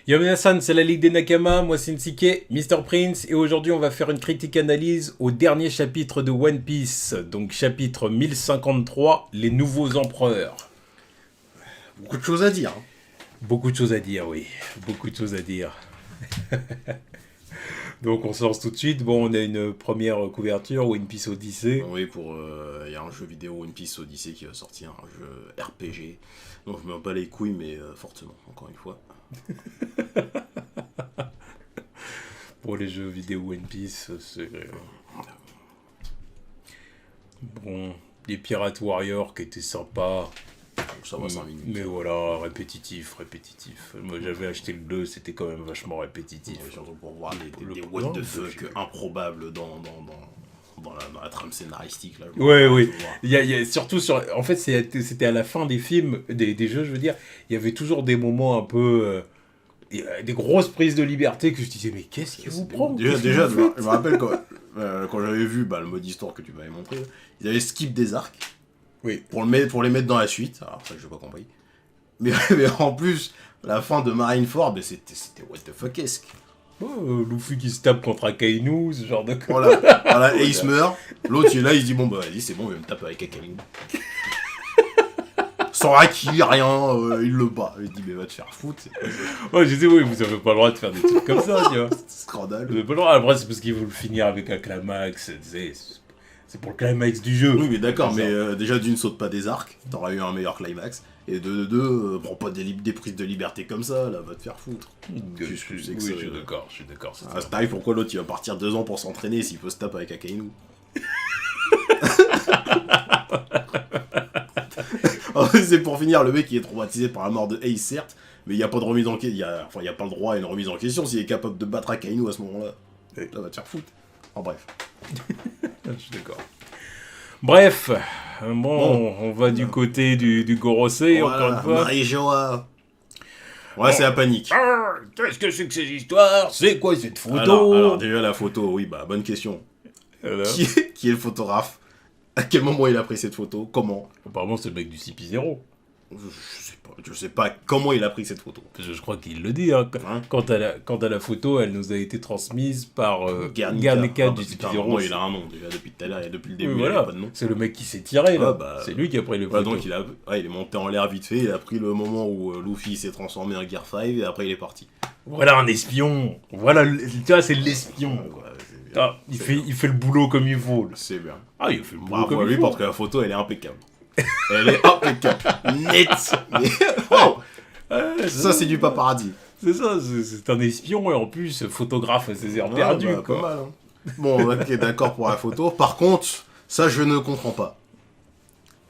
Yo minasan, c'est la Ligue des Nakama, moi c'est Nsike, Mr. Prince, et aujourd'hui on va faire une critique analyse au dernier chapitre de One Piece, donc chapitre 1053, les nouveaux empereurs. Beaucoup de choses à dire. Hein. Beaucoup de choses à dire, oui, beaucoup de choses à dire. Donc on se lance tout de suite, bon on a une première couverture, One Piece Odyssey. Oui, il y a un jeu vidéo One Piece Odyssey qui va sortir, un jeu RPG. Donc je me bats les couilles, mais fortement, encore une fois. Pour les jeux vidéo One Piece, c'est... Bon, les Pirate Warriors qui étaient sympas. Ça va 5 minutes. Mais voilà, répétitif. Moi j'avais acheté le 2, c'était quand même vachement répétitif. Ouais, surtout pour voir des what the fuck improbables dans la trame scénaristique. Là, Oui. Il y a surtout sur... En fait, c'était à la fin des films, des jeux, je veux dire, il y avait toujours des moments un peu... des grosses prises de liberté que je disais, mais qu'est-ce qui vous prend? Déjà je me rappelle quand j'avais vu le mode histoire que tu m'avais montré, ils avaient skip des arcs. Oui. Pour les mettre dans la suite, alors ça j'ai pas compris. Mais en plus, la fin de Marineford, c'était what the fuck-esque. Luffy qui se tape contre Akainu, ce genre de... Voilà, et il se meurt. L'autre il est là, il se dit bon bah vas-y c'est bon, il va me taper avec Akainu. Sans haki, rien, il le bat. Il dit mais va te faire foutre. Ouais, je dis oui, vous avez pas le droit de faire des trucs comme ça, tu vois. Scandale. Vous avez pas le droit, après c'est parce qu'ils veulent finir avec un climax, c'est pour le climax du jeu. Oui mais d'accord, mais déjà d'une saute pas des arcs, t'auras eu un meilleur climax. Et de deux, prends pas des prises de liberté comme ça, là, va te faire foutre. Je suis d'accord. T'arrives pourquoi l'autre il va partir 2 ans pour s'entraîner s'il peut se taper avec Akainu. C'est pour finir, le mec qui est traumatisé par la mort de Ace, certes, mais il n'y a pas de remise en question, il y a pas le droit à une remise en question s'il est capable de battre Akainu à ce moment-là. Là, va te faire foutre. En bref. Je suis d'accord. Bref, bon, on va du côté du Gorosei, voilà, encore une fois. Marie-Joa. Ouais, c'est la panique. Qu'est-ce que c'est que ces histoires? C'est quoi cette photo? Alors, déjà la photo, oui, bah bonne question. Qui est le photographe? À quel moment il a pris cette photo? Comment? Apparemment c'est le mec du CP0. Je sais pas comment il a pris cette photo. Parce que je crois qu'il le dit, hein. Quant à la photo, elle nous a été transmise par Garnica du CP0. Il a un nom déjà depuis tout à l'heure, depuis le début, oui, il voilà. a pas de nom. C'est le mec qui s'est tiré là. C'est lui qui a pris les photos. Donc il est monté en l'air vite fait, il a pris le moment où Luffy s'est transformé en Gear 5 et après il est parti. Voilà un espion. Voilà, tu vois, c'est l'espion. Il fait le boulot comme il faut. C'est bien. Il fait le boulot comme il faut. Lui parce que la photo elle est impeccable. Elle est impeccable. Net. Oh ça c'est du paparazzi. C'est ça, c'est un espion et en plus photographe à ses heures perdues. Pas mal. Hein. Bon, ok, d'accord pour la photo. Par contre, ça je ne comprends pas.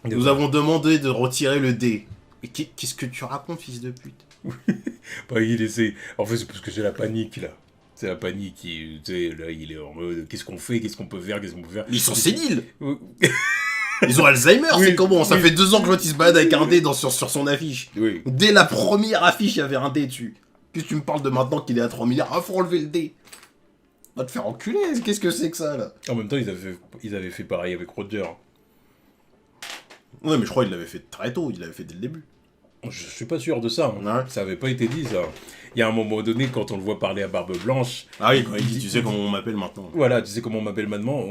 Nous avons demandé de retirer le dé. Et qu'est-ce que tu racontes, fils de pute? Il essaie. En fait, c'est parce que j'ai la panique là. C'est la panique. Tu sais, là, il est en mode qu'est-ce qu'on fait, qu'est-ce qu'on peut faire. Ils sont séniles. Ils ont Alzheimer, c'est comment? Ça fait 2 ans que l'autre il se balade avec un dé sur son affiche. Oui. Dès la première affiche, il y avait un dé dessus. Qu'est-ce que tu me parles de maintenant qu'il est à 3 milliards? Ah, faut enlever le dé. Va te faire enculer, qu'est-ce que c'est que ça là? En même temps, ils avaient fait pareil avec Roger. Ouais, mais je crois qu'il l'avait fait très tôt, il l'avait fait dès le début. Je suis pas sûr de ça. Hein. Ouais. Ça avait pas été dit ça. Il y a un moment donné, quand on le voit parler à Barbe Blanche. Ah oui, quand il dit tu sais comment on m'appelle maintenant. Voilà, tu sais comment on m'appelle maintenant.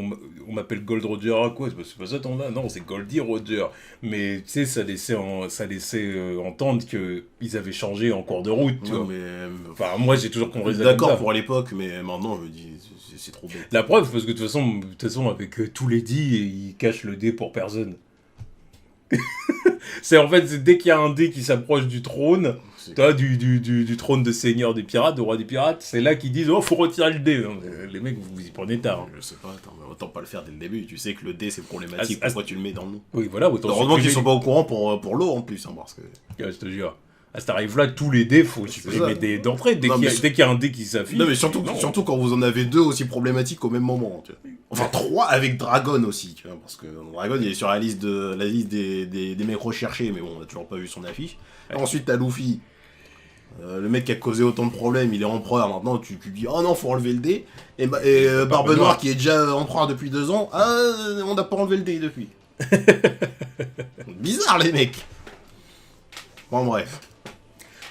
On m'appelle Gold Roger à quoi? C'est pas ça ton nom? Non, c'est Goldie Roger. Mais tu sais, ça laissait entendre qu'ils avaient changé en cours de route. Tu vois. Enfin, moi j'ai toujours compris ça. D'accord pour l'époque, mais maintenant je me dis c'est trop bête. La preuve, parce que de toute façon avec tous les dits, ils cachent le dé pour personne. C'est dès qu'il y a un dé qui s'approche du trône, du trône de seigneur des pirates, de roi des pirates, c'est là qu'ils disent oh faut retirer le dé. Non, les mecs vous y prenez tard. Hein. Je sais pas, mais autant pas le faire dès le début. Tu sais que le dé c'est problématique. Pourquoi tu le mets dans le nom? Oui voilà. Heureusement qu'ils sont pas au courant pour l'eau en plus, hein, parce que. Je te jure. À cet arrive-là, tous les dés, faut supprimer des d'entrée dès qu'il y a un dé qui s'affiche. Non mais surtout quand vous en avez 2 aussi problématiques au même moment. Tu vois. Enfin 3 avec Dragon aussi, tu vois, parce que Dragon il est sur la liste des mecs recherchés, mais bon on a toujours pas vu son affiche. Ouais. Ensuite t'as Luffy, le mec qui a causé autant de problèmes, il est empereur maintenant, tu dis oh non faut enlever le dé. Et Barbe Noire qui est déjà empereur depuis 2 ans, on n'a pas enlevé le dé depuis. Bizarre les mecs. Bon bref.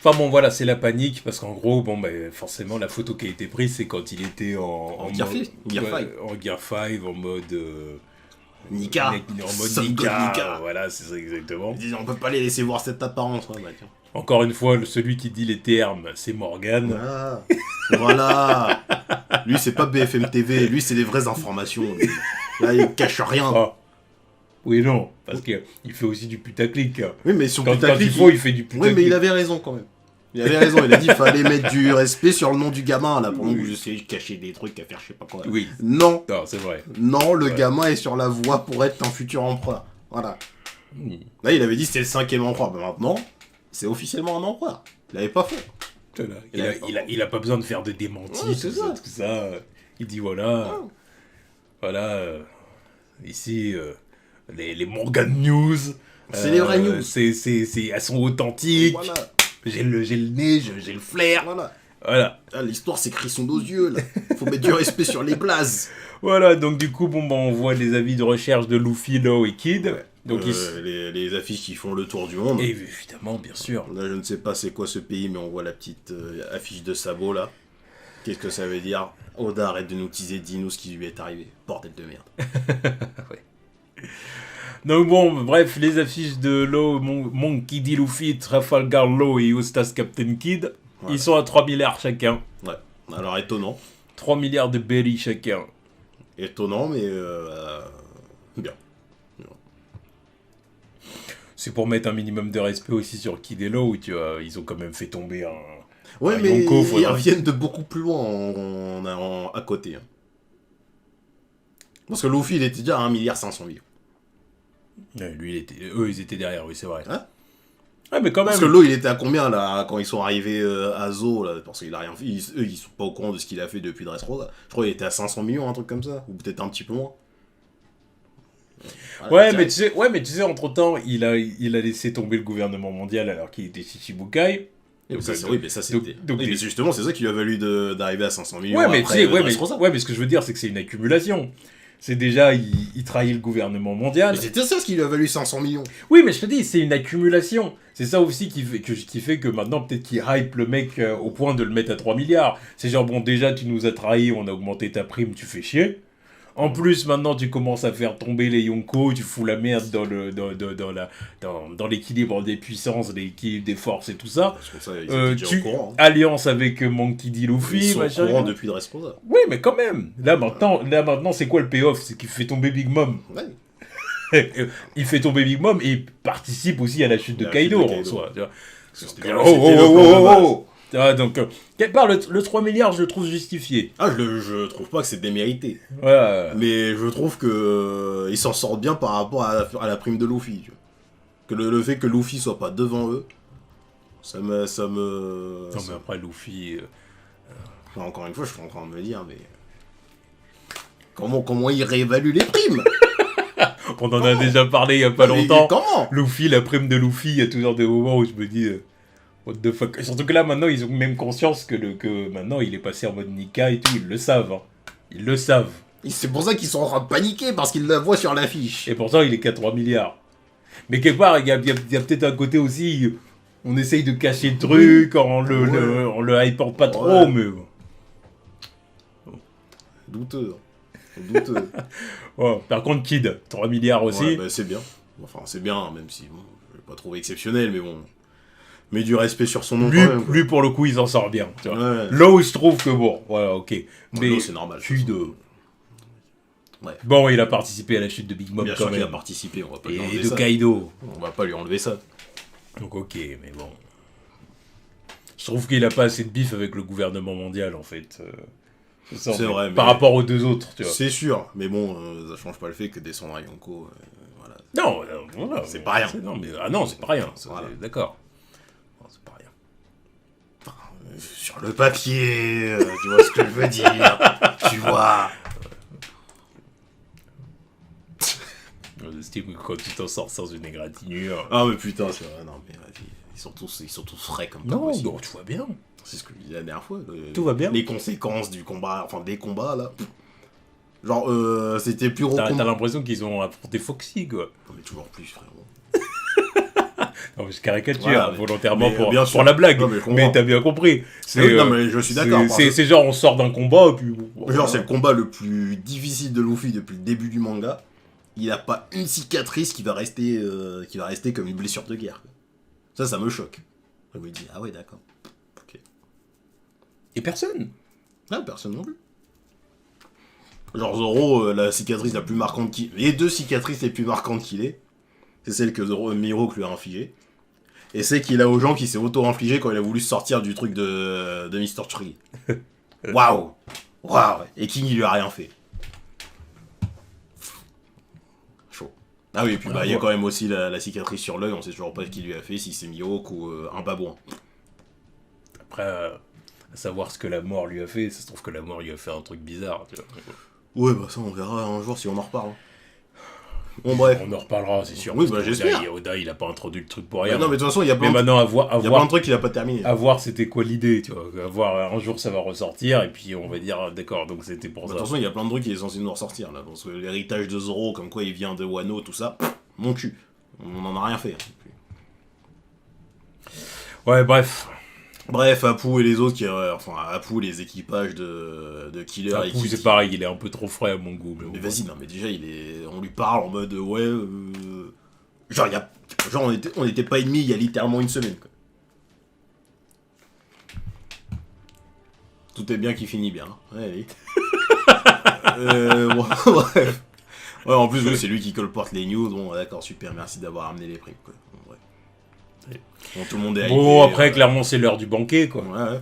Enfin bon, voilà, c'est la panique, parce qu'en gros, bon, forcément, la photo qui a été prise, c'est quand il était en Gear 5. en Gear 5, en mode... Nika. En mode Nika. Voilà, c'est ça exactement. Ils disent, on peut pas les laisser voir cette apparence. Ouais, tiens. Encore une fois, celui qui dit les termes, c'est Morgan. Voilà. Lui, c'est pas BFM TV. Lui, c'est les vraies informations. Lui. Là, il cache rien. Ah. Oui, non, parce qu'il fait aussi du putaclic. Oui, mais sur quand putaclic, il fait du putaclic. Oui, mais il avait raison quand même. Il avait raison, il a dit qu'il fallait mettre du respect sur le nom du gamin, là, pendant que j'essayais de cacher des trucs à faire je sais pas quoi. Oui. Non. Non, c'est vrai. Non, le gamin est sur la voie pour être un futur empereur. Voilà. Là, il avait dit que c'était le 5e empereur, mais maintenant, c'est officiellement un empereur. Il avait pas fait. Il a pas besoin de faire de démenti, ouais, tout ça. Il dit voilà. Ouais. Voilà. Ici, les Morgan News. C'est les vraies news. Elles sont authentiques. Voilà. J'ai le nez, j'ai le flair. Voilà. Ah, l'histoire s'écrit sous nos yeux, là. Faut mettre du respect sur les blazes. Voilà, donc du coup, on voit les avis de recherche de Luffy, Law et Kid. Ouais. Donc les affiches qui font le tour du monde. Et évidemment, bien sûr. Là, je ne sais pas c'est quoi ce pays, mais on voit la petite affiche de Sabo, là. Qu'est-ce que ça veut dire? Oda, arrête de nous teaser, dis-nous ce qui lui est arrivé. Bordel de merde. Ouais. Donc bon, bref, les affiches de Law, Monkey D. Luffy, Trafalgar Law et Eustace Captain Kid, ils sont à 3 milliards chacun. Ouais, alors étonnant. 3 milliards de berry chacun. Étonnant, mais bien. C'est pour mettre un minimum de respect aussi sur Kid et Law, tu vois, ils ont quand même fait tomber un... Ouais, mais Yonko, ils reviennent de beaucoup plus loin à côté. Hein. Parce que Luffy, il était déjà à 1,5 milliard. Ouais, eux, ils étaient derrière, oui, c'est vrai. Hein? Ouais, mais quand même. Parce que Law, il était à combien, là, quand ils sont arrivés à Zo, là, parce qu'il a rien fait. Eux, ils sont pas au courant de ce qu'il a fait depuis Dressrosa. Je crois qu'il était à 500 millions, un truc comme ça. Ou peut-être un petit peu moins. Voilà, mais tu sais, entre-temps, il a laissé tomber le gouvernement mondial alors qu'il était Shichibukai. Mais justement, c'est ça qui lui a valu d'arriver à 500 millions. Ouais, mais ce que je veux dire, c'est que c'est une accumulation. C'est déjà, il trahit le gouvernement mondial. Mais c'était ça ce qui lui a valu 500 millions. Oui, mais je te dis, c'est une accumulation. C'est ça aussi qui fait que maintenant, peut-être qu'il hype le mec au point de le mettre à 3 milliards. C'est genre, bon, déjà, tu nous as trahis, on a augmenté ta prime, tu fais chier. En plus, maintenant, tu commences à faire tomber les Yonko, tu fous la merde dans l'équilibre des puissances, l'équilibre des forces et tout ça. Alliance avec Monkey D. Luffy. Ils sont au courant depuis Dressrosa. Oui, mais quand même. Là, maintenant, c'est quoi le payoff? C'est qu'il fait tomber Big Mom. Ouais. Il fait tomber Big Mom et il participe aussi à la chute de Kaido en soi. Ah, donc, le 3 milliards, je le trouve justifié. Ah, je trouve pas que c'est démérité. Ouais. Mais je trouve que ils s'en sortent bien par rapport à la prime de Luffy. Tu vois. Que le fait que Luffy soit pas devant eux, ça me... Non, mais après, Luffy... Encore une fois, je suis en train de me dire, mais... Comment ils réévaluent les primes? On en a déjà parlé il y a pas longtemps. Comment? Luffy, la prime de Luffy, il y a toujours des moments où je me dis... What the fuck. Surtout que là, maintenant, ils ont même conscience que maintenant, il est passé en mode Nika et tout. Ils le savent. Hein. Ils le savent. Et c'est pour ça qu'ils sont en train de paniquer, parce qu'ils la voient sur l'affiche. Et pourtant, il est qu'à 3 milliards. Mais quelque part, il y a peut-être un côté aussi... On essaye de cacher le truc, on le hype pas trop, mais... Douteux. Ouais, par contre, Kid, 3 milliards aussi. Ouais, bah, c'est bien. Enfin, c'est bien, même si... Bon, je l'ai pas trouvé exceptionnel, mais bon... Mais du respect sur son nom lui, quand même. Lui, pour le coup, il s'en sort bien. Tu vois. Ouais. Là où je trouve que bon, voilà, ok. Mais c'est normal. Kid... Ouais. Bon, il a participé à la chute de Big Mom bien quand sûr même. qu'il a participé, on va pas lui enlever ça. Et de Kaido. On va pas lui enlever ça. Donc ok, mais bon... Je trouve qu'il a pas assez de bif avec le gouvernement mondial, en fait. C'est vrai, mais... Par rapport aux deux autres, tu vois. C'est sûr, mais bon, ça change pas le fait que descendre à Yonko... voilà. Non, c'est pas rien. Non, c'est pas rien, voilà. D'accord. Non, c'est pas rien. Enfin, sur le papier, tu vois ce que je veux dire. Tu vois. Steve, quand tu t'en sors sans une égratignure... Ah mais putain, c'est vrai, non mais ils sont tous frais comme pas possible. Non, tout va bien. C'est ce que je disais la dernière fois. Tout va bien. Les conséquences du combat, enfin des combats là. Genre, c'était plus gros. T'as l'impression qu'ils ont affronté Foxy, quoi. Non mais toujours plus, frérot. Non, mais je caricature Voilà, volontairement mais, pour la blague. Non, mais t'as bien compris. Non, mais je suis d'accord. C'est genre, on sort d'un combat, et puis... Genre, c'est le combat le plus difficile de Luffy depuis le début du manga. Il a pas une cicatrice qui va rester comme une blessure de guerre. Ça me choque. Je me dis, ah ouais, d'accord. Ok. Et personne. Ah, personne non plus. Genre, Zoro, la cicatrice la plus marquante qu'il... Les deux cicatrices les plus marquantes qu'il ait, c'est celle que Mihawk lui a infligée. Et c'est qu'il a aux gens qui s'est auto-infligé quand il a voulu sortir du truc de Mr. Tree. Waouh. Et King, il lui a rien fait. Chaud. Ah oui, et puis il y a quand même aussi la cicatrice sur l'œil, on sait toujours pas ce qu'il lui a fait, si c'est Mihawk ou un babouin. Après, à savoir ce que la mort lui a fait, ça se trouve que la mort lui a fait un truc bizarre, tu vois. Ouais, bah ça on verra un jour si on en reparle. Bon, bref. On en reparlera, c'est sûr. Oui, bah j'espère. Oda, il a pas introduit le truc pour rien. Non, mais de toute façon, il y a plein de trucs qu'il a pas terminé. À voir, c'était quoi l'idée, tu vois. À voir, un jour ça va ressortir, et puis on va dire, d'accord, donc c'était pour ça. De toute façon, il y a plein de trucs qui est censé nous ressortir, là. Parce que l'héritage de Zoro, comme quoi il vient de Wano, tout ça, mon cul. On en a rien fait. Ouais, bref. Bref, Apu et les autres Apu, les équipages de Killer Apu, c'est pareil, il est un peu trop frais à mon goût. Mais vas-y, non, mais déjà, on lui parle en mode, ouais, genre, on était pas ennemis il y a littéralement une semaine, quoi. Tout est bien qui finit bien. Ouais, allez. Bon, bref. Ouais, en plus, oui, c'est lui qui colporte les news. Bon, d'accord, super, merci d'avoir amené les prix, quoi. Bon, tout le monde est bon, après, clairement, c'est l'heure du banquet, quoi. Ouais.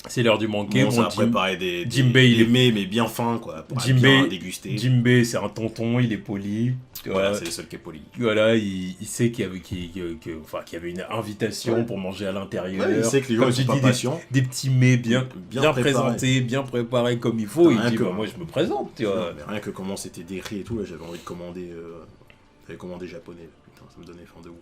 C'est l'heure du banquet. Bon, ça a préparé des Jimbei, il est mais bien fin, quoi, pour bien déguster. Jimbei, c'est un tonton, il est poli. Voilà, c'est le seul qui est poli. Voilà, il sait qu'il y avait une invitation pour manger à l'intérieur. Ouais, il sait que les gens sont pas patients. Des petits mets bien présentés, bien préparés comme il faut. Il dit, moi, je me présente, tu vois. Mais rien que comment c'était décrit et tout, là, j'avais envie de commander... J'avais commandé japonais, putain, ça me donnait faim de ouf.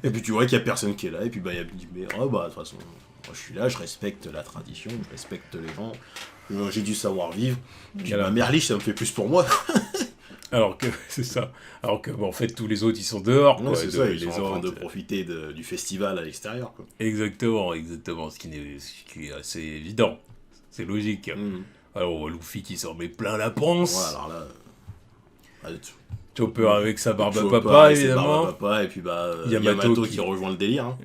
Et puis tu vois qu'il y a personne qui est là, et puis il y a Jimbei, de toute façon, moi je suis là, je respecte la tradition, je respecte les gens, j'ai du savoir-vivre. Puis Merlich, ça me fait plus pour moi. Alors que, c'est ça. Alors que, en fait, tous les autres, ils sont dehors. Non, c'est ça, ils sont en train de profiter du festival à l'extérieur, quoi. Exactement. Ce qui est assez évident. C'est logique. Alors, Luffy qui s'en met plein la panse. Ouais, alors là... Chopper avec sa barbe à papa, évidemment. Et puis Yamato qui rejoint le délire. Hein.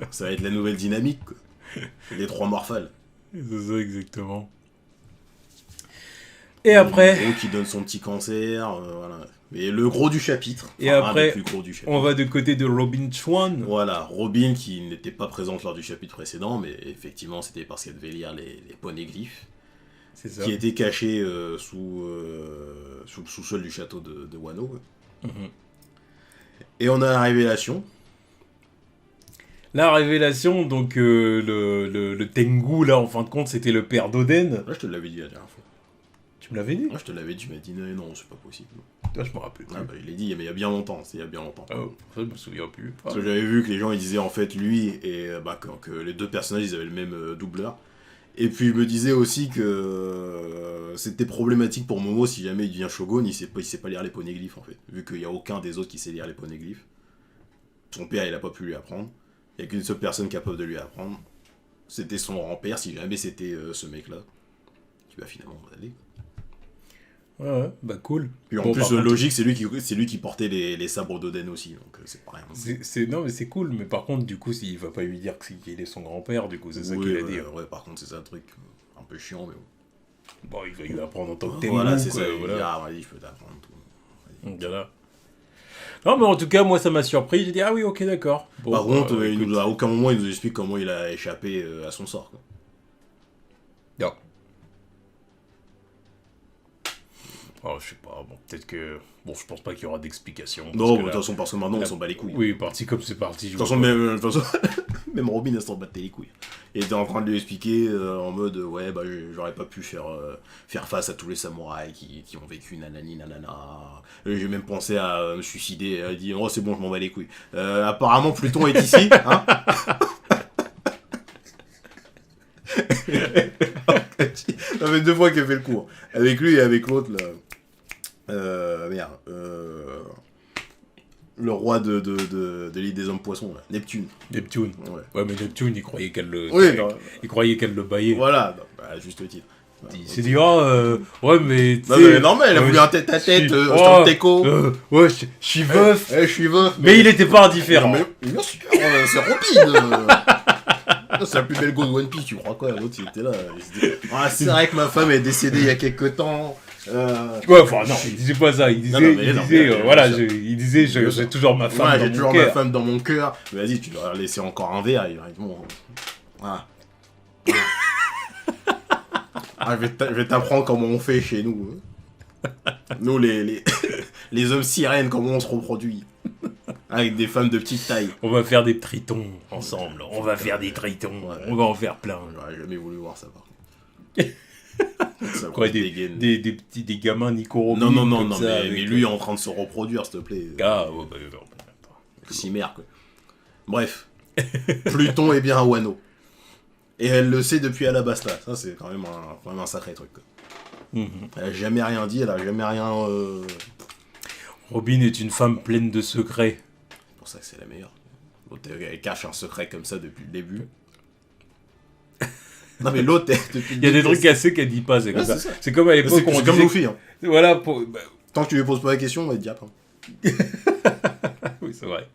Ça va être la nouvelle dynamique, quoi. Les trois Morphales. C'est ça, exactement. Et après... Gros qui donne son petit cancer, voilà. Mais le gros du chapitre. Et après, plus gros du chapitre. On va de côté de Robin Chuan. Voilà, Robin qui n'était pas présente lors du chapitre précédent, mais effectivement c'était parce qu'elle devait lire les poneglyphes. C'est ça. Qui était caché sous le sous-sol du château de Wano. Et on a la révélation. La révélation, donc le Tengu, là, en fin de compte, c'était le père d'Oden. Là, je te l'avais dit la dernière fois. Tu me l'avais dit? Moi, je te l'avais dit, tu m'as dit non, c'est pas possible. Là, je me rappelle plus. Ah, bah, il l'a dit, mais il y a bien longtemps, ça, je me souviens plus. Parce que j'avais vu que les gens, ils disaient, en fait, lui, et que les deux personnages, ils avaient le même doubleur. Et puis, il me disait aussi que c'était problématique pour Momo, si jamais il devient Shogun, il sait pas lire les poneglyphes, en fait. Vu qu'il n'y a aucun des autres qui sait lire les poneglyphes. Son père, il a pas pu lui apprendre. Il n'y a qu'une seule personne capable de lui apprendre. C'était son grand-père, si jamais c'était ce mec-là. Qui va finalement aller. Ouais, bah cool. Puis en plus, logique, c'est lui qui portait les sabres d'Oden aussi, donc c'est pas rien. Non, mais c'est cool, mais par contre, du coup, il va pas lui dire qu'il est son grand-père, du coup, c'est ça qu'il a dit. Ouais, par contre, c'est ça un truc un peu chiant, mais bon. Bon, il va lui apprendre en tant que Tengu. Voilà, c'est ça, il dit, vas-y, je peux t'apprendre tout. Voilà. Non, mais en tout cas, moi, ça m'a surpris, j'ai dit, ah oui, ok, d'accord. Bon, par contre, à aucun moment, il nous explique comment il a échappé à son sort, quoi. Non. Oh, je sais pas, bon, peut-être que... Bon, je pense pas qu'il y aura d'explication. Non, de toute façon, parce que maintenant, on s'en bat les couilles. Oui, parti comme c'est parti. De toute façon, même Robin, elle s'en battait les couilles. Il était en train de lui expliquer en mode, ouais, bah, j'aurais pas pu faire face à tous les samouraïs qui ont vécu nanani nanana. J'ai même pensé à me suicider. Elle dit, oh, c'est bon, je m'en bats les couilles. Apparemment, Pluton est ici, hein. Ça fait 2 fois qu'elle fait le cours. Avec lui et avec l'autre, là. Le roi de l'île des hommes poissons, là. Neptune. Neptune. Ouais, mais Neptune, il croyait qu'elle le... Oui, il croyait qu'elle le baillait. Voilà, juste le titre. Il s'est dit, ouais, mais... Non, mais normal, elle a voulu un tête-à-tête, sur le teco. Ouais, je suis veuf. Je suis veuf. Mais il était pas indifférent. Mais bien sûr, c'est Robin. C'est la plus belle go de One Piece, tu crois quoi? L'autre, il était là. C'est vrai que ma femme est décédée il y a quelques temps. Ouais, enfin, non, il disait pas ça. Il disait, j'ai toujours ma femme dans mon cœur. J'ai toujours ma femme dans mon cœur. Mais vas-y, tu dois laisser encore un verre. Voilà. Je vais t'apprendre comment on fait chez nous. Nous, les hommes sirènes, comment on se reproduit. Avec des femmes de petite taille. On va faire des tritons ensemble. On va faire des tritons. Ouais. On va en faire plein. J'aurais jamais voulu voir ça, par contre. Quoi, des gamins Nico Robin. Non, mais lui est en train de se reproduire, s'il te plaît. Ah, ouais, Chimère, quoi. Bref. Pluton est bien à Wano. Et elle le sait depuis Alabasta. Ça, c'est quand même un sacré truc, quoi. Elle a jamais rien dit, elle a jamais rien... Robin est une femme pleine de secrets. C'est pour ça que c'est la meilleure. Elle cache un secret comme ça depuis le début. Non mais l'autre, depuis il y a des trucs cassés qu'elle dit pas, c'est comme ça. C'est comme à l'époque on disait... comme Luffy. Hein. Voilà, tant que tu lui poses pas la question, on va te dire. Oui, c'est vrai.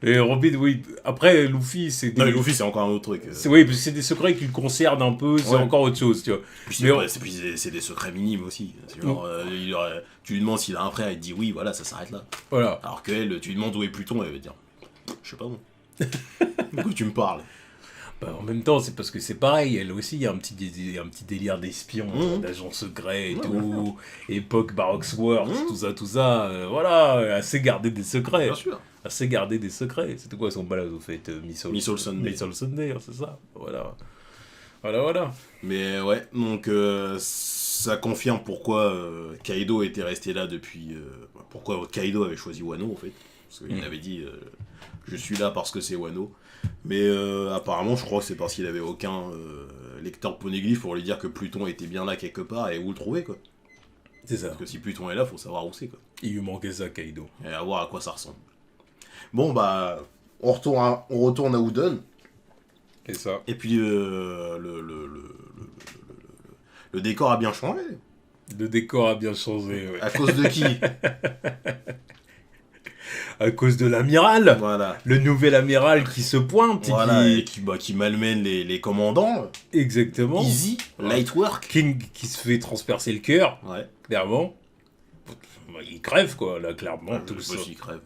Et Robin, oui. Après, Luffy, c'est... Non, mais Luffy, c'est encore un autre truc. Oui, c'est des secrets qui le concernent un peu, c'est encore autre chose, tu vois. Puis c'est des secrets minimes aussi. Genre, tu lui demandes s'il a un frère, il te dit oui, voilà, ça s'arrête là. Voilà. Alors qu'elle, tu lui demandes où est Pluton, elle va te dire, je sais pas où. De quoi tu me parles? Bah, en même temps, c'est parce que c'est pareil, elle aussi, il y a un petit délire d'espion, d'agent secret et tout, époque Baroque-Works, tout ça, voilà, assez gardé des secrets. Bien sûr. Assez gardé des secrets. C'était quoi son balade au fait? Miss All Sunday, c'est ça. Voilà. Mais ouais, donc ça confirme pourquoi Kaido était resté là depuis... pourquoi Kaido avait choisi Wano en fait. Parce qu'il avait dit je suis là parce que c'est Wano. Mais apparemment je crois que c'est parce qu'il avait aucun lecteur poneglyph pour lui dire que Pluton était bien là quelque part et où le trouver quoi. C'est ça. Parce que si Pluton est là, faut savoir où c'est quoi. Il lui manquait ça Kaido. Et à voir à quoi ça ressemble. Bon bah on retourne à Udon. Et ça. Et puis le décor a bien changé. Le décor a bien changé, ouais. À cause de qui? À cause de l'amiral. Voilà. Le nouvel amiral qui se pointe. Voilà, et qui malmène les commandants. Exactement. Easy, light work. King qui se fait transpercer le cœur. Ouais. Clairement. Il crève, quoi, là, clairement. Tout ça. Il crève.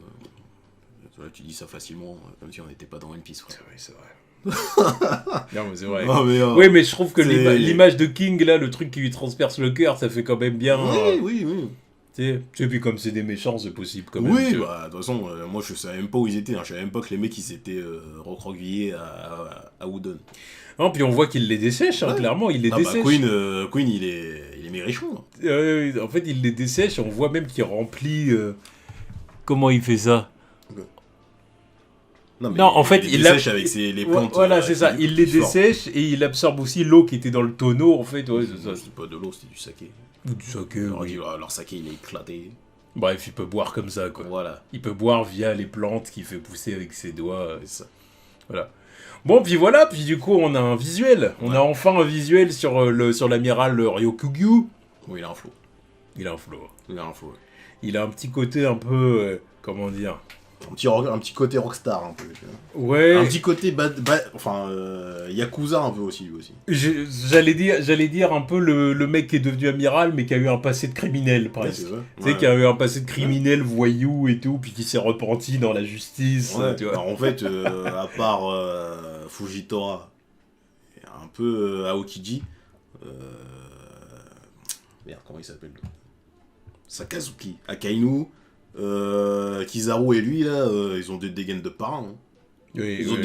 Tu dis ça facilement, comme si on n'était pas dans One Piece. C'est vrai. Non, mais c'est vrai. Oh, mais oui, mais je trouve que l'image de King, là, le truc qui lui transperce le cœur, ça fait quand même bien. Oui. Tu sais, puis comme c'est des méchants, c'est possible quand même. Oui, bah, de toute façon, moi je savais même pas où ils étaient. Je savais même pas que les mecs ils étaient recroquevillés à Udon. Non, puis on voit qu'il les dessèche, clairement, il les dessèche. Bah, Queen il est méchant. En fait, il les dessèche, on voit même qu'il remplit. Comment il fait ça? Non, en fait, il les dessèche avec les plantes. Voilà, c'est ça. Il les dessèche et il absorbe aussi l'eau qui était dans le tonneau, en fait. Ouais, c'est ça. C'est pas de l'eau, c'était du saké. Ou du saké, leur saké, il est éclaté. Bref, il peut boire comme ça, quoi. Voilà. Il peut boire via les plantes qu'il fait pousser avec ses doigts. Ça. Voilà. Bon, puis voilà, puis du coup, on a un visuel. On a enfin un visuel sur l'amiral Ryokugyu. Oui, il a un flow. Il a un flow. Il a un petit côté un peu... comment dire? Un petit côté rockstar un peu. Ouais. Un petit côté Yakuza un peu aussi. J'allais dire un peu le mec qui est devenu amiral mais qui a eu un passé de criminel presque. Tu sais, qui a eu un passé de criminel, voyou et tout, puis qui s'est repenti dans la justice. Ouais. Tu vois. Alors, en fait, à part Fujitora et un peu Aokiji, merde, comment il s'appelle? Sakazuki, Akainu. Kizaru et lui là, ils ont des dégaines de parrain. Ils ont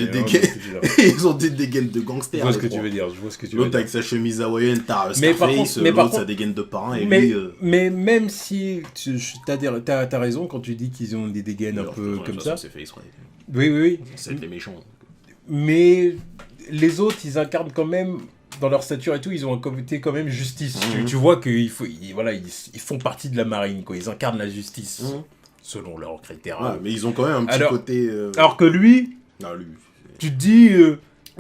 des dégaines de gangsters. Je vois ce que tu veux dire. L'autre avec sa chemise hawaïenne, t'as Scarface, l'autre sa dégaine de parrain et lui. Mais même si t'as raison quand tu dis qu'ils ont des dégaines un peu comme ça. C'est fait exprès. Oui. C'est les méchants. Mais les autres, ils incarnent quand même. Dans leur stature et tout, ils ont un côté quand même justice. Tu vois qu'ils font partie de la marine, quoi. Ils incarnent la justice. selon leurs critères. Ouais, mais ils ont quand même un petit côté... Alors que lui, non, lui tu te dis...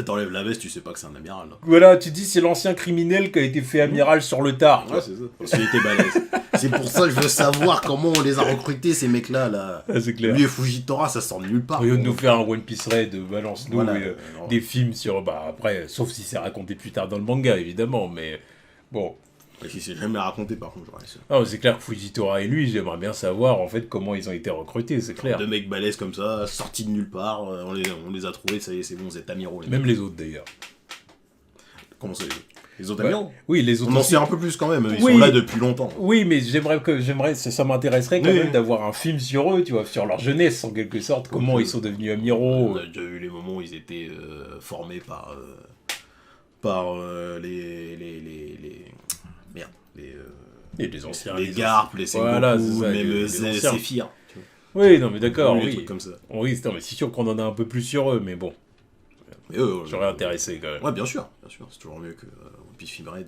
T'enlèves la veste, tu sais pas que c'est un amiral. Là. Voilà, tu te dis c'est l'ancien criminel qui a été fait amiral sur le tard. Ouais, c'est ça. Parce qu'il était balèze. C'est pour ça que je veux savoir comment on les a recrutés, ces mecs-là. Là. Ah, c'est clair. Lui et Fujitora, ça sort de nulle part. Au lieu de nous faire un One Piece Raid, balance-nous Voilà, des films sur... Bah après, sauf si c'est raconté plus tard dans le manga, évidemment, mais bon... Et si c'est jamais raconté, par contre, j'aurais ça. Ah, c'est clair que Fujitora et lui, j'aimerais bien savoir, en fait, comment ils ont été recrutés, c'est clair. Deux mecs balèzes comme ça, sortis de nulle part, on les a trouvés, ça y est, c'est bon, vous êtes amiraux. Même les autres, d'ailleurs. Comment ça, les autres amiraux? Oui, les autres on en sait un peu plus, quand même, ils sont là depuis longtemps. Oui, mais ça m'intéresserait quand même d'avoir un film sur eux, tu vois, sur leur jeunesse, en quelque sorte, comment ils sont devenus amiraux. On a déjà eu les moments où ils étaient formés par les anciens, les Garp, les Sengoku, voilà, même Zephyr. Oui, non mais d'accord, oui. Trucs comme ça. Oui, mais c'est sûr qu'on en a un peu plus sur eux, mais bon. J'aurais intéressé quand même. Ouais, bien sûr, c'est toujours mieux que One Piece Film Raid.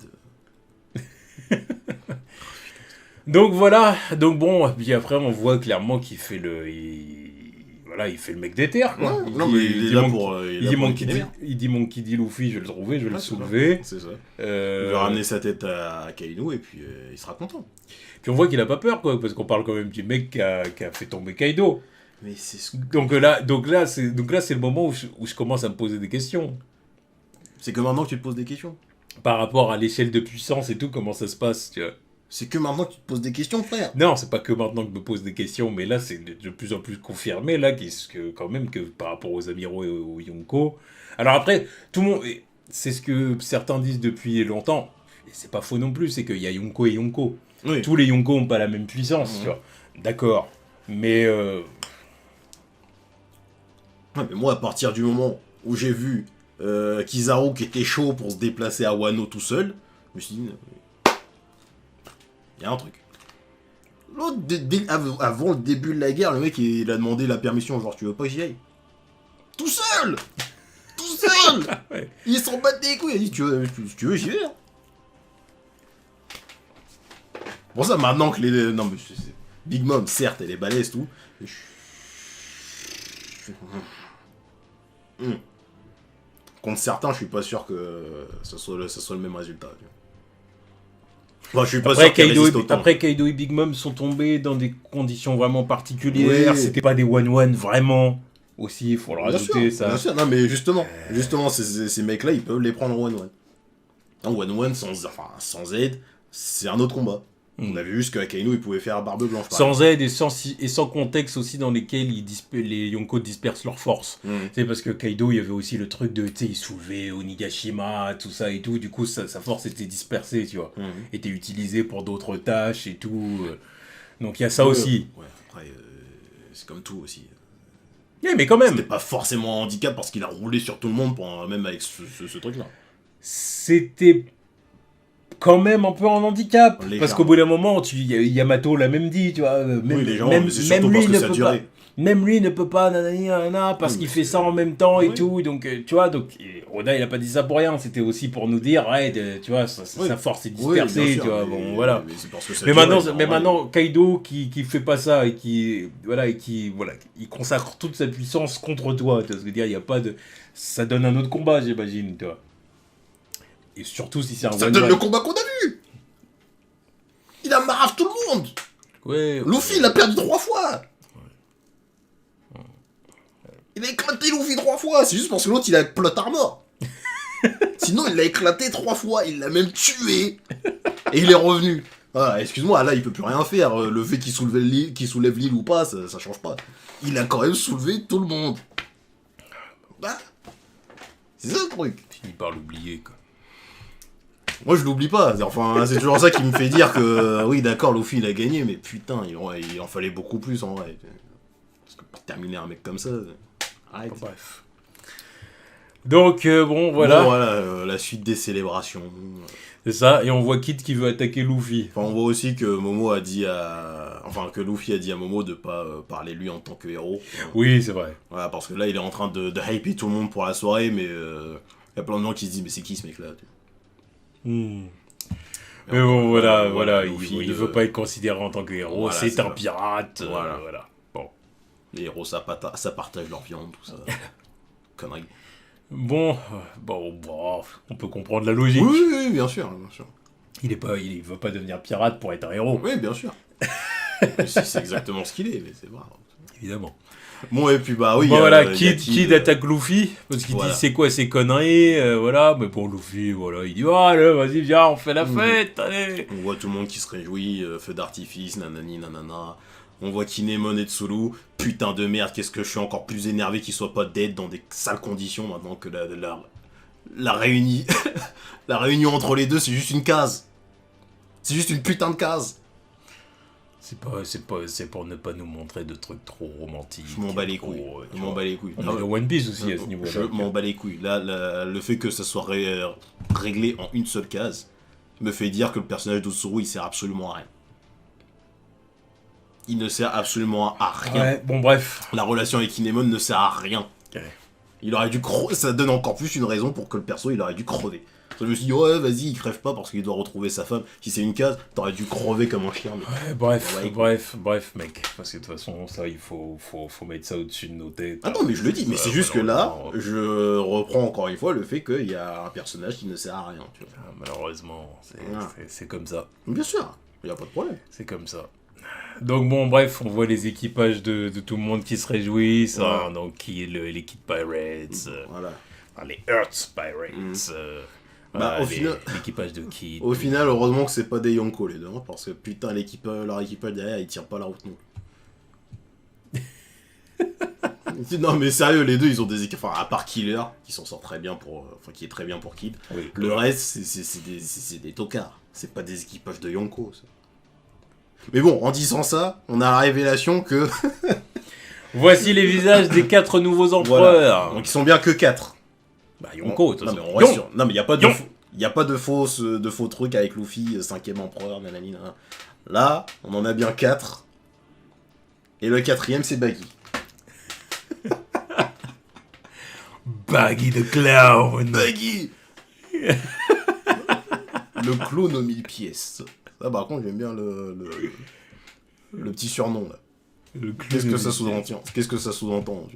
Donc voilà, donc bon, puis après on voit clairement qu'il fait il fait le mec des terres, quoi. Ouais, il est là pour... Il dit Monkey D. Luffy, je vais le trouver, je vais le soulever. C'est ça. Il va ramener sa tête à Kaino et puis il sera content. Puis on voit qu'il a pas peur, quoi, parce qu'on parle quand même du mec qui a fait tomber Kaido. Mais c'est... Donc là, c'est le moment où je commence à me poser des questions. C'est que maintenant que tu te poses des questions. Par rapport à l'échelle de puissance et tout, comment ça se passe, tu vois. C'est que maintenant que tu te poses des questions, frère. Non, c'est pas que maintenant que je me pose des questions, mais là, c'est de plus en plus confirmé, là, quand même, que par rapport aux amiraux et aux Yonko. Alors après, tout le monde... C'est ce que certains disent depuis longtemps, et c'est pas faux non plus, c'est qu'il y a Yonko et Yonko. Oui. Tous les Yonko ont pas la même puissance, tu vois. D'accord. Mais... Ouais, mais moi, à partir du moment où j'ai vu Kizaru qui était chaud pour se déplacer à Wano tout seul, je me suis dit... Il y a un truc. L'autre, avant le début de la guerre, le mec il a demandé la permission, genre tu veux pas que j'y aille? Tout seul. Ouais. Il s'en bat des couilles, il a dit tu veux j'y vais. Hein. Bon ça maintenant que les... Non mais Big Mom, certes, elle est balèze tout. Contre certains, je suis pas sûr que ce soit le même résultat. Moi, je suis pas après, Kaido et Big Mom sont tombés dans des conditions vraiment particulières. Oui. C'était pas des one-one vraiment. Aussi, il faut le rajouter, ça. Bien sûr, non, mais justement, ces mecs-là, ils peuvent les prendre en one-one. En one-one, sans aide, c'est un autre combat. On avait vu ce qu'Akainu il pouvait faire à barbe blanche. Sans aide et sans contexte aussi dans lesquels les Yonko dispersent leurs forces. C'est parce que Kaido, il y avait aussi le truc de, il soulevait Onigashima, tout ça et tout. Du coup, sa force était dispersée, tu vois. Était utilisée pour d'autres tâches et tout. Donc il y a ça aussi. Ouais, après, c'est comme tout aussi. Yeah, mais quand même. C'était pas forcément un handicap parce qu'il a roulé sur tout le monde, même avec ce truc-là. C'était quand même un peu en handicap. Parce qu'au bout d'un moment, Yamato l'a même dit, tu vois. Même lui ne peut pas parce qu'il fait ça en même temps et tout. Donc, tu vois, Oda, il a pas dit ça pour rien. C'était aussi pour nous dire, tu vois, sa force est dispersée, tu vois. Bon, voilà. Mais maintenant, Kaido qui fait pas ça et qui il consacre toute sa puissance contre toi. Tu vois ce que je veux dire, il y a pas de... Ça donne un autre combat, j'imagine, tu vois. Et surtout si c'est un ça donne le combat qu'on a vu. Il a marave tout le monde. Ouais. Luffy, il a perdu 3 fois. Il a éclaté Luffy 3 fois. C'est juste parce que l'autre, il a plot armor. Sinon, il l'a éclaté 3 fois. Il l'a même tué. Et il est revenu. Voilà, excuse-moi, là, il peut plus rien faire. Le fait qu'il soulève l'île ou pas, ça change pas. Il a quand même soulevé tout le monde. Bah, c'est ça le truc. Fini par l'oublier, quoi. Moi je l'oublie pas, enfin c'est toujours ça qui me fait dire que oui d'accord Luffy il a gagné mais putain il en fallait beaucoup plus en vrai. Parce que pour terminer un mec comme ça, arrête. Bref. Donc bon voilà. La suite des célébrations. C'est ça, et on voit Kid qui veut attaquer Luffy. Enfin on voit aussi que que Luffy a dit à Momo de pas parler lui en tant que héros. Oui c'est vrai. Voilà parce que là il est en train de hyper tout le monde pour la soirée mais il y a plein de gens qui se disent mais c'est qui ce mec là Mais bon, voilà, il veut pas être considéré en tant que héros, voilà, c'est un pirate. Voilà. Bon. Les héros, ça partage leur viande, tout ça. Connerie. Bon, on peut comprendre la logique. Oui, bien sûr. Il veut pas devenir pirate pour être un héros. Oui, bien sûr. C'est exactement ce qu'il est, mais c'est vrai. Évidemment. Bon, et puis oui. Voilà, Kid attaque Luffy, parce qu'il dit c'est quoi ces conneries, voilà. Mais bon, Luffy, voilà, il dit allez, vas-y, viens, on fait la fête, allez. On voit tout le monde qui se réjouit, feu d'artifice, nanani, nanana. On voit Kinemon et Tsulu, putain de merde, qu'est-ce que je suis encore plus énervé qu'ils soient pas dead dans des sales conditions maintenant que la réunion entre les deux, c'est juste une case. C'est juste une putain de case. C'est pour ne pas nous montrer de trucs trop romantiques. Je m'en bats les couilles. On est dans One Piece aussi à ce niveau-là. Je m'en bats les couilles. Là, le fait que ça soit réglé en une seule case me fait dire que le personnage d'Otsuru, il sert absolument à rien. Il ne sert absolument à rien. Ouais, bon, bref. La relation avec Kinemon ne sert à rien. Ouais. Il aurait dû crever. Ça donne encore plus une raison pour que le perso, il aurait dû crever. Je me suis dit, ouais, vas-y, il crève pas parce qu'il doit retrouver sa femme. Si c'est une case, t'aurais dû crever comme un chien. Mais... Ouais, bref, mec. Parce que de toute façon, ça, il faut mettre ça au-dessus de nos têtes. Ah non, mais je le dis, mais c'est juste que là, je reprends encore une fois le fait qu'il y a un personnage qui ne sert à rien. Tu vois. Malheureusement, c'est comme ça. Bien sûr, il n'y a pas de problème. C'est comme ça. Donc bon, bref, on voit les équipages de tout le monde qui se réjouissent. Hein, donc qui est l'équipe Pirates. Voilà. Les Earth Pirates. Au final, l'équipage de Kid. Au final, heureusement que c'est pas des Yonko les deux, hein, parce que putain, leur équipage derrière, ils tirent pas la route non. Non mais sérieux, les deux, ils ont des équipages, à part Killer, qui s'en sort très bien qui est très bien pour Kid. Oui, le reste, c'est des tocards. C'est pas des équipages de Yonko. Ça. Mais bon, en disant ça, on a la révélation que... Voici les visages des 4 nouveaux empereurs. Voilà. Donc ils sont bien que 4. Yonko, non mais il y a pas de faux trucs avec Luffy, 5ème empereur, nanani. Là, on en a bien 4. Et le 4ème, c'est Baggy. Baggy the Clown. Baggy. Le clown aux 1000 pièces. Ça, par contre, j'aime bien le petit surnom là. Qu'est-ce que ça sous-entend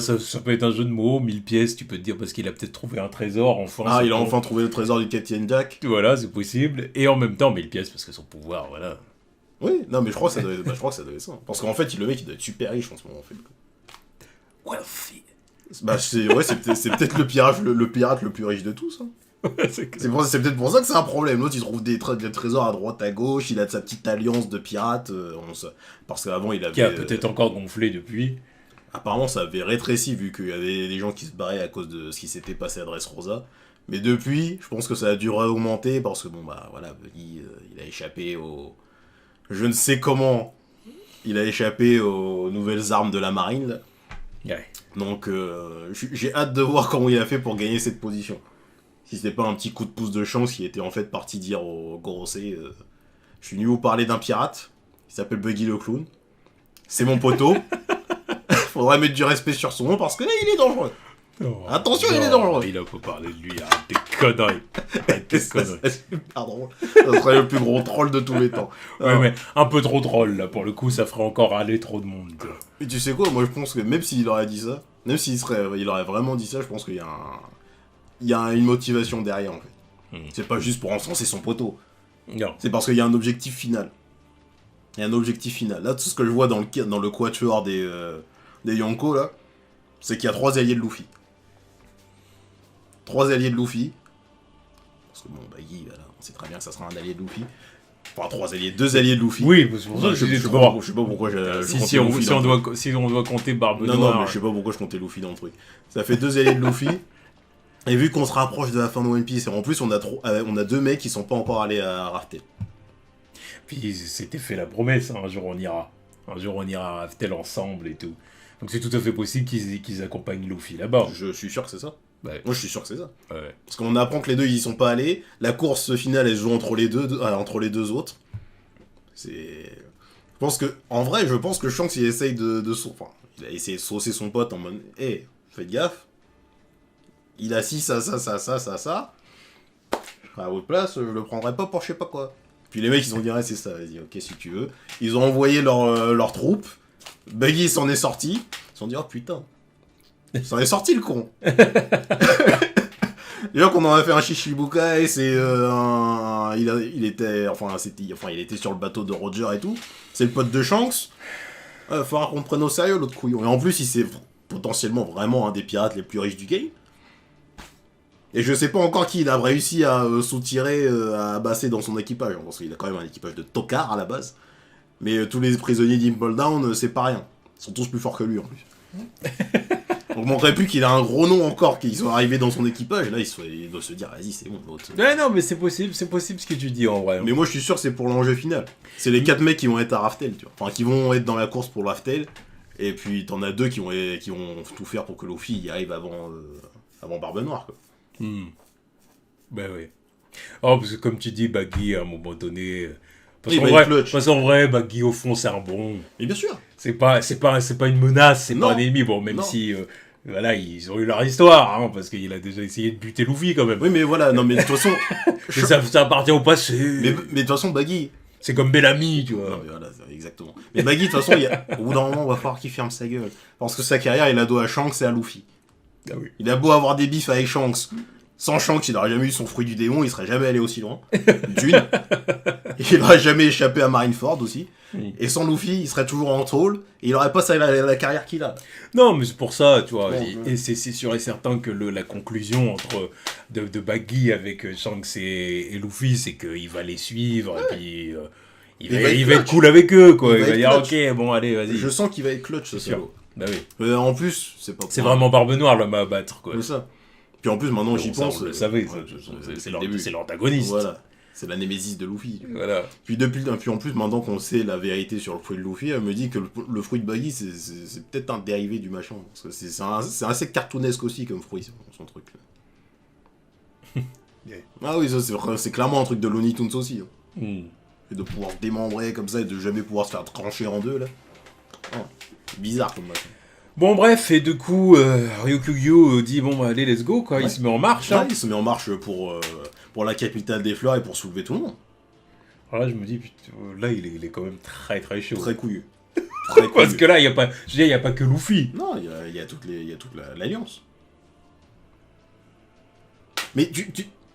ça peut être un jeu de mots, 1000 pièces, tu peux te dire parce qu'il a peut-être trouvé un trésor, enfin. Ah, il a enfin trouvé le trésor du Captain Jack. Voilà, c'est possible. Et en même temps, 1000 pièces parce que son pouvoir, voilà. Oui, non, mais je crois que ça devait être ça. Parce qu'en fait, le mec, il doit être super riche en ce moment, en fait. Wealthy. C'est peut-être le pirate le plus riche de tous, hein. C'est peut-être pour ça que c'est un problème. L'autre, il trouve des trésors à droite, à gauche, il a de sa petite alliance de pirates, parce qu'avant, il avait... Qui a peut-être encore gonflé depuis... Apparemment, ça avait rétréci vu qu'il y avait des gens qui se barraient à cause de ce qui s'était passé à Dressrosa. Mais depuis, je pense que ça a dû réaugmenter parce que, il a échappé au... Je ne sais comment il a échappé aux nouvelles armes de la marine, là. Ouais. Donc, j'ai hâte de voir comment il a fait pour gagner cette position. Si c'était pas un petit coup de pouce de chance qui était en fait parti dire au Gorosei, je suis venu vous parler d'un pirate, il s'appelle Buggy le Clown. C'est mon poteau. Faudrait mettre du respect sur son nom parce que là, il est dangereux. Attention, il est dangereux. Il a pas parlé de lui, arrête tes conneries. Pardon. Ça serait le plus gros troll de tous les temps. Ouais, mais un peu trop troll, là, pour le coup, ça ferait encore aller trop de monde. Et tu sais quoi, moi je pense que même s'il aurait dit ça, même il aurait vraiment dit ça, je pense qu'il y a une motivation derrière, en fait. C'est pas juste pour encenser son poteau. Non. C'est parce qu'il y a un objectif final. Il y a un objectif final. Là, tout ce que je vois dans le quatuor des Yonko, là, c'est qu'il y a 3 alliés de Luffy. 3 alliés de Luffy. Parce que Baggy, voilà, on sait très bien que ça sera un allié de Luffy. Enfin, 2 alliés de Luffy. Oui, parce que je sais pas pourquoi si on doit compter Barbe Noire. Non, mais je sais pas pourquoi je comptais Luffy dans le truc. Ça fait 2 alliés de Luffy. Et vu qu'on se rapproche de la fin de One Piece, et en plus on a 2 mecs qui sont pas encore allés à Raftel. Puis c'était fait la promesse, hein, un jour on ira. Un jour on ira à Raftel ensemble et tout. Donc c'est tout à fait possible qu'ils accompagnent Luffy là-bas. Je suis sûr que c'est ça. Ouais. Moi je suis sûr que c'est ça. Ouais. Parce qu'on apprend que les deux ils y sont pas allés. La course finale elle se joue entre les deux autres. C'est... Je pense que Shanks il essaye il a essayé de saucer son pote en mode faites gaffe. Il a si ça. À votre place, je le prendrais pas pour je sais pas quoi. Puis les mecs, ils ont dit, ouais, c'est ça, vas-y, ok, si tu veux. Ils ont envoyé leur troupe. Buggy s'en est sorti. Ils se sont dit, oh putain. Il s'en est sorti, le con. Déjà qu'on en a fait un Shichibukai, c'est il était sur le bateau de Roger et tout. C'est le pote de Shanks. Faudra qu'on le prenne au sérieux, l'autre couillon. Et en plus, c'est potentiellement vraiment un des pirates les plus riches du game. Et je sais pas encore qui il a réussi à soutirer, à abasser dans son équipage. Parce qu'il a quand même un équipage de tocards à la base. Mais tous les prisonniers d'Impel Down, c'est pas rien. Ils sont tous plus forts que lui en plus. Donc, manquerait plus qu'il a un gros nom encore, qu'ils soient arrivés dans son équipage. Et là, il doit se dire, vas-y, c'est bon, l'autre. Ouais, non, mais c'est possible ce que tu dis en vrai. Mais moi, je suis sûr que c'est pour l'enjeu final. C'est les 4 mecs qui vont être à Raftel, tu vois. Enfin, qui vont être dans la course pour Raftel. Et puis, t'en as 2 qui vont tout faire pour que Luffy y arrive avant Barbe Noire, quoi. Ben oui. Oh, parce que comme tu dis, Baggy, à un moment donné... Parce qu'en vrai, Baggy, au fond, c'est un bon... Mais bien sûr. C'est pas une menace, c'est pas un ennemi. Bon, même si... voilà, ils ont eu leur histoire, hein, parce qu'il a déjà essayé de buter Luffy, quand même. Oui, mais voilà, non, mais de toute façon... ça appartient au passé. Mais de toute façon, Baggy... C'est comme Bellamy, tu vois. Non, mais voilà, exactement. Mais Baggy, de toute façon, au bout d'un moment, on va falloir qu'il ferme sa gueule. Parce que sa carrière, il la doit à Shanks et à Luffy. Ah oui. Il a beau avoir des bifs avec Shanks. Sans Shanks, il n'aurait jamais eu son fruit du démon, il serait jamais allé aussi loin. D'une. Il n'aurait jamais échappé à Marineford aussi. Et sans Luffy, il serait toujours en tôle. Et il n'aurait pas la carrière qu'il a. Non, mais c'est pour ça, tu vois. Et c'est sûr et certain que la conclusion de Baggy avec Shanks et Luffy, c'est qu'il va les suivre. Et puis il va être cool avec eux, quoi. Il va dire, ok, bon, allez, vas-y. Je sens qu'il va être clutch, ce salaud. Bah oui. En plus, c'est vraiment Barbe Noire, l'homme à battre, quoi. C'est ça. Puis en plus, maintenant, j'y pense. Vous le savez, c'est l'antagoniste. Voilà. C'est la némésis de Luffy. Voilà. Puis en plus, maintenant qu'on sait la vérité sur le fruit de Luffy, elle me dit que le fruit de Baggy, c'est peut-être un dérivé du machin. Parce que c'est assez cartoonesque aussi comme fruit, son truc. Yeah. Ah oui, ça, c'est clairement un truc de Looney Tunes aussi. Hein. Et de pouvoir démembrer comme ça et de jamais pouvoir se faire trancher en deux, là. Oh, bizarre comme machin. Bon bref, et du coup, Ryukyu dit bon allez let's go quoi, il se met en marche. Hein. Il se met en marche pour la capitale des fleurs et pour soulever tout le monde. Alors là je me dis, putain, là il est quand même très très chaud. Très couillu. Parce que là il n'y a pas que Luffy. Non, il y a toute l'alliance. Mais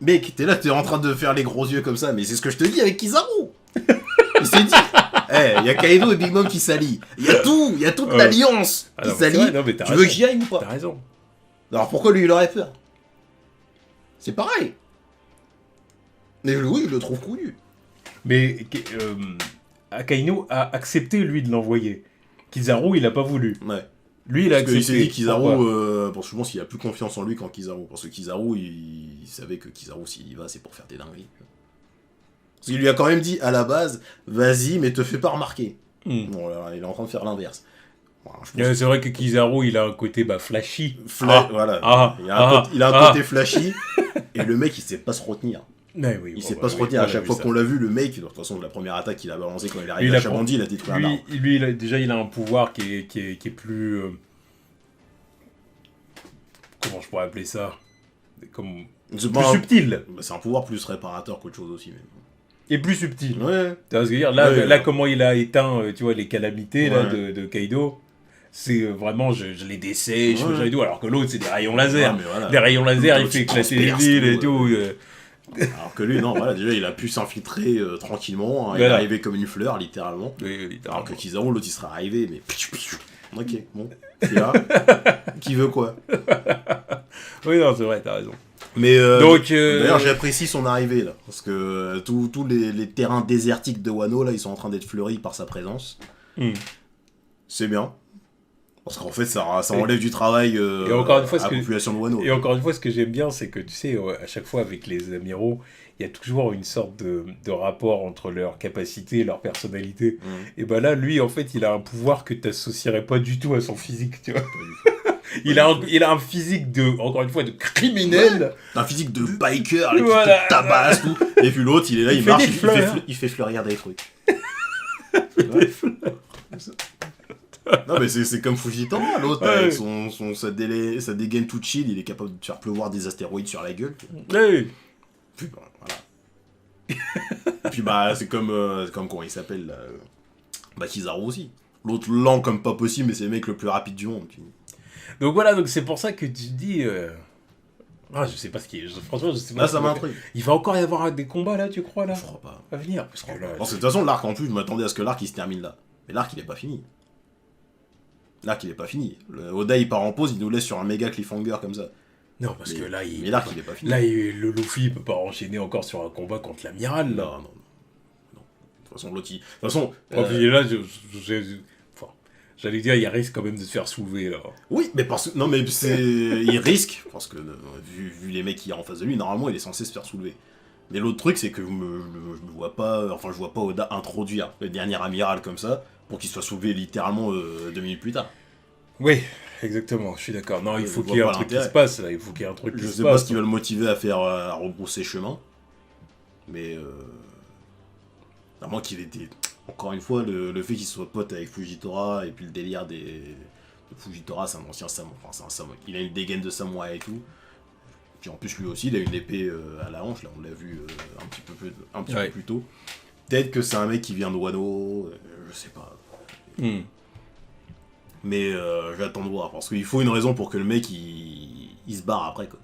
mec, t'es en train de faire les gros yeux comme ça, mais c'est ce que je te dis avec Kizaru. Il s'est dit... il y a Kaido et Big Mom qui s'allient. Il y a toute l'alliance qui s'allie. Tu veux que j'y aille ou pas? T'as raison. Alors pourquoi lui il aurait peur? C'est pareil. Mais oui, je le trouve couillu. Mais Akainu a accepté lui de l'envoyer. Kizaru il a pas voulu. Ouais. Lui il a accepté. Il s'est dit Kizaru, parce que je pense qu'il a plus confiance en lui qu'en Kizaru. Parce que Kizaru, il savait que Kizaru s'il y va c'est pour faire des dingueries. Parce qu'il lui a quand même dit à la base, vas-y, mais te fais pas remarquer. Bon, alors, il est en train de faire l'inverse. Bon, c'est vrai que Kizaru, il a un côté flashy. Voilà. Il a un côté flashy. Et le mec, il sait pas se retenir. Oui, il sait pas se retenir. À chaque fois qu'on l'a vu, le mec, de toute façon, la première attaque qu'il a balancée quand il est arrivé à Chabandi, il a détruit un arbre. Lui, il a un pouvoir qui est plus... comment je pourrais appeler ça? Plus subtil. C'est un pouvoir plus réparateur qu'autre chose aussi, même. Et plus subtil. Ouais. Tu vois ce que je veux dire? Là, comment il a éteint, tu vois, les calamités là, de Kaido, c'est vraiment, je les dessèche, et tout, alors que l'autre, c'est des rayons laser. Voilà. Les rayons laser, il fait éclater les villes et tout. Alors que lui, non, voilà, déjà, il a pu s'infiltrer tranquillement, hein, il est arrivé comme une fleur, littéralement. Oui, littéralement. Alors que Kizaru, l'autre, il serait arrivé, mais... Ok, bon, c'est là. Qui veut quoi? Oui, non, c'est vrai, t'as raison. Mais d'ailleurs, j'apprécie son arrivée là, parce que tous les terrains désertiques de Wano là, ils sont en train d'être fleuris par sa présence. C'est bien, parce qu'en fait, ça enlève du travail à la population de Wano. Et encore une fois, ce que j'aime bien, c'est que tu sais, à chaque fois avec les amiraux, il y a toujours une sorte de rapport entre leur capacité et leur personnalité. Et ben là, lui, en fait, il a un pouvoir que tu n'associerais pas du tout à son physique, tu vois. Il a un physique encore une fois, de criminel. Un physique de biker, qui te tabasse, tout. Et puis l'autre, il est là, il marche, il fait fleurir des trucs. Non mais c'est comme Fujitama, l'autre, avec sa dégaine toute chill, il est capable de faire pleuvoir des astéroïdes sur la gueule. Oui. Puis, voilà. Et puis c'est comme comment il s'appelle là, Kizaru aussi. L'autre lent comme pas possible, mais c'est le mec le plus rapide du monde. Donc voilà, donc c'est pour ça que tu te dis... Ah, je sais pas ce qui est... Franchement, je sais pas. Là, ça m'intrigue. Il va encore y avoir des combats, là, tu crois, là? Je crois pas. À venir, parce que là... Parce que de toute façon, l'arc, en plus, je m'attendais à ce que l'arc, il se termine là. Mais l'arc, il est pas fini. L'arc, il est pas fini. Oda, il part en pause, il nous laisse sur un méga cliffhanger comme ça. Non, parce que là, Mais l'arc, il est pas fini. Là, le Luffy, il peut pas enchaîner encore sur un combat contre l'amiral, là. Non. De toute façon, l'autre, De toute façon... Puis là, enfin, j'allais dire, il risque quand même de se faire soulever, là. Oui, mais parce que... Non, mais c'est... il risque, parce que vu les mecs qu'il y a en face de lui, normalement, il est censé se faire soulever. Mais l'autre truc, c'est que je me vois pas... Enfin, je vois pas Oda introduire le dernier amiral comme ça, pour qu'il soit soulevé littéralement 2 minutes plus tard. Oui, exactement, je suis d'accord. Non, il faut qu'il y ait un truc qui se passe, là. Il faut qu'il y ait un truc qui se passe. Je sais pas ce qui va le motiver à rebrousser chemin. Mais... à moins qu'il ait des... Encore une fois, le fait qu'il soit pote avec Fujitora, et puis le délire de Fujitora, c'est un ancien samouraï. Enfin, c'est un samouraï. Il a une dégaine de samouraï et tout. Puis en plus, lui aussi, il a une épée à la hanche. Là, on l'a vu un petit peu plus tôt. Peut-être que c'est un mec qui vient de Wano, je sais pas. Mais j'attends de voir, parce qu'il faut une raison pour que le mec, il se barre après, quoi.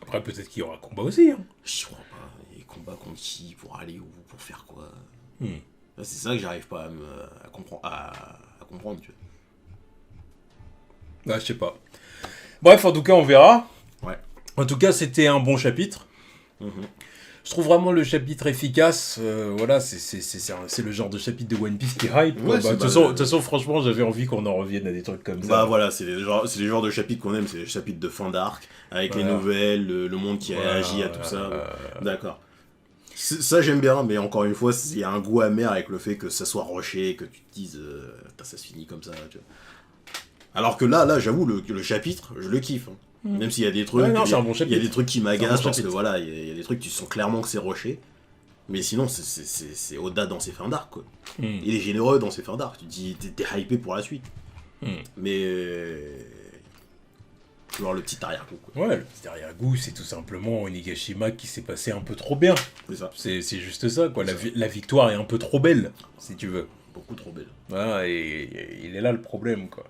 Après, peut-être qu'il y aura combat aussi, hein. Je crois pas. Et combat contre qui? Pour aller où? Pour faire quoi? C'est ça que j'arrive pas à comprendre, tu vois. Ah, je sais pas. Bref, en tout cas, on verra. Ouais. En tout cas, c'était un bon chapitre. Je trouve vraiment le chapitre efficace. Voilà, c'est le genre de chapitre de One Piece qui hype. Ouais, de toute façon, franchement, j'avais envie qu'on en revienne à des trucs comme ça. Bah voilà, c'est les genres de chapitres qu'on aime, c'est les chapitres de fin d'arc, avec les nouvelles, le monde qui réagit à tout ça. D'accord. Ça j'aime bien, mais encore une fois, il y a un goût amer avec le fait que ça soit rushé, que tu te dises, ça se finit comme ça, tu vois. Alors que là, j'avoue, le chapitre, je le kiffe. Même s'il y a des trucs, il y a des trucs qui m'agacent parce que voilà, il y a des trucs, tu sens clairement que c'est rushé. Mais sinon, c'est Oda dans ses fins d'arc, quoi. Il est généreux dans ses fins d'arc. Tu te dis, t'es hypé pour la suite. Mais... tu vois le petit arrière-goût, quoi. Ouais, le petit arrière-goût, c'est tout simplement Onigashima qui s'est passé un peu trop bien. C'est ça. C'est juste ça, quoi. La victoire est un peu trop belle, si tu veux. Beaucoup trop belle. Voilà, et il est là le problème, quoi.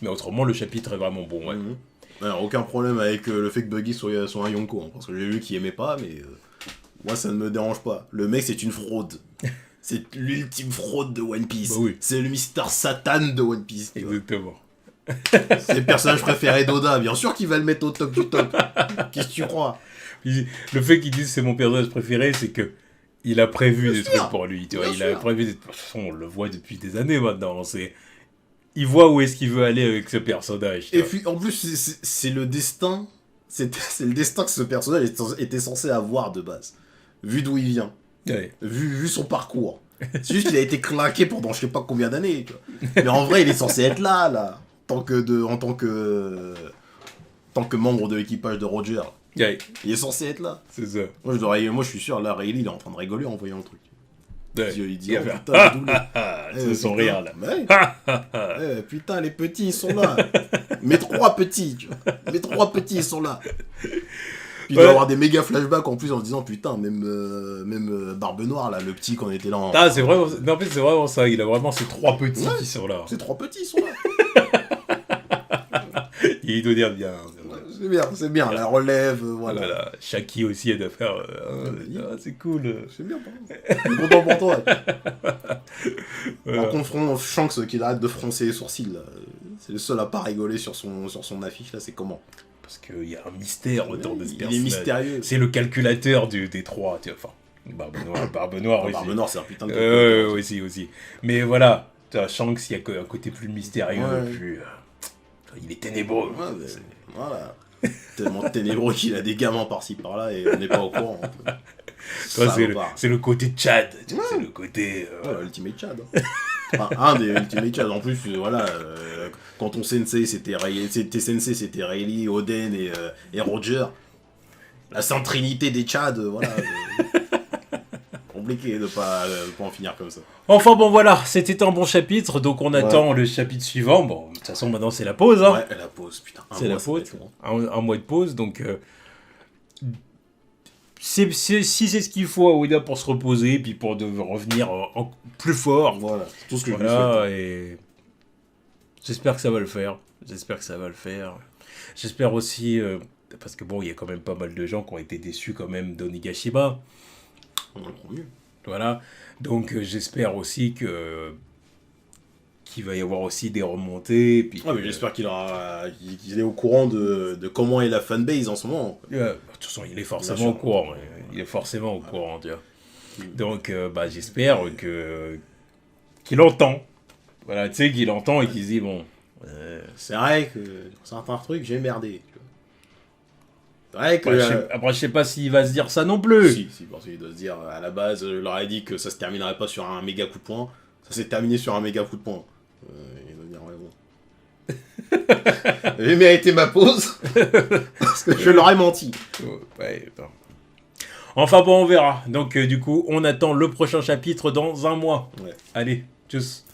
Mais autrement, le chapitre est vraiment bon, ouais. Alors, aucun problème avec le fait que Buggy soit un Yonko, hein, parce que j'ai vu qu'il aimait pas, mais moi ça ne me dérange pas. Le mec c'est une fraude. C'est l'ultime fraude de One Piece. Bah oui. C'est le Mister Satan de One Piece. Exactement. C'est le personnage préféré d'Oda, bien sûr qu'il va le mettre au top du top. Qu'est-ce que tu crois? Le fait qu'il dise c'est mon personnage préféré, c'est que il a prévu des trucs pour lui. Tu vois, il a prévu des... De toute façon, on le voit depuis des années maintenant. Il voit où est-ce qu'il veut aller avec ce personnage. Et puis en plus, c'est le destin. C'est le destin que ce personnage était censé avoir de base. Vu d'où il vient. Ouais. Vu son parcours. C'est juste qu'il a été claqué pendant je sais pas combien d'années. Mais en vrai, il est censé être là. En tant que membre de l'équipage de Roger. Ouais. Il est censé être là. C'est ça. Moi, je suis sûr, là, Rayleigh, il est en train de rigoler en voyant le truc. Ouais. Il dit, oh putain, doublé. C'est son rire, là. Ouais. Putain, les petits, ils sont là. Mes 3 petits, tu vois. Mes 3 petits, ils sont là. Puis il doit avoir des méga flashbacks en plus en se disant, putain, même Barbe Noire, là, le petit qu'on était là en... Ah, c'est vraiment... Non, en fait, c'est vraiment ça. Il a vraiment ces 3 petits qui sont là. Ces 3 petits, ils sont là. Il doit dire bien. C'est bien, la relève, voilà. Voilà. Shaki aussi, elle doit faire... c'est cool. C'est bien, pardon. Je suis content pour toi. Voilà. En confrontant Shanks qui arrête de froncer les sourcils, là. C'est le seul à pas rigoler sur son affiche, là, c'est comment? Parce qu'il y a un mystère autour de ce personnage. Il est mystérieux. C'est le calculateur des 3, tu vois. Enfin, Barbe Noire aussi. Barbe Noire, c'est un putain de calculateur. Aussi. Mais voilà, Shanks, il y a un côté plus mystérieux, plus... il est ténébreux. Ouais, voilà. Tellement ténébreux qu'il a des gamins par-ci par-là et on n'est pas au courant. C'est le côté Chad. C'est le côté... Ultimate Chad. Enfin, un des Ultimate Chad. En plus, voilà, quand ton sensei c'était Rayleigh, Oden et Roger. La sainte trinité des Chad, voilà. Compliqué de pas en finir comme ça. Enfin bon voilà, c'était un bon chapitre, donc on attend le chapitre suivant. Bon, de toute façon maintenant c'est la pause. Hein. Ouais, la pause, putain. C'est la pause, un mois de pause, donc si c'est ce qu'il faut à Oda pour se reposer, puis pour revenir plus fort. Voilà, c'est tout ce que je lui souhaite. Et j'espère que ça va le faire. J'espère aussi, parce que bon, il y a quand même pas mal de gens qui ont été déçus quand même d'Onigashima. Voilà. Donc j'espère aussi qu'il va y avoir aussi des remontées. Puis mais j'espère qu'il est au courant de comment est la fanbase en ce moment. De toute façon, il est forcément au courant. Il est forcément au courant, tu vois. Donc, j'espère qu'il entend. Voilà, tu sais, qu'il entend et qu'il se dit, bon... C'est vrai que certains trucs, j'ai merdé. C'est vrai que... Après, je sais pas s'il va se dire ça non plus. Si, parce qu'il doit se dire, à la base, je leur ai dit que ça se terminerait pas sur un méga coup de poing. Ça s'est terminé sur un méga coup de poing. Il doit dire, ouais, bon. J'ai mérité ma pause. Parce que je leur ai menti. Enfin bon, on verra. Donc, du coup, on attend le prochain chapitre dans un mois. Ouais. Allez, tchuss.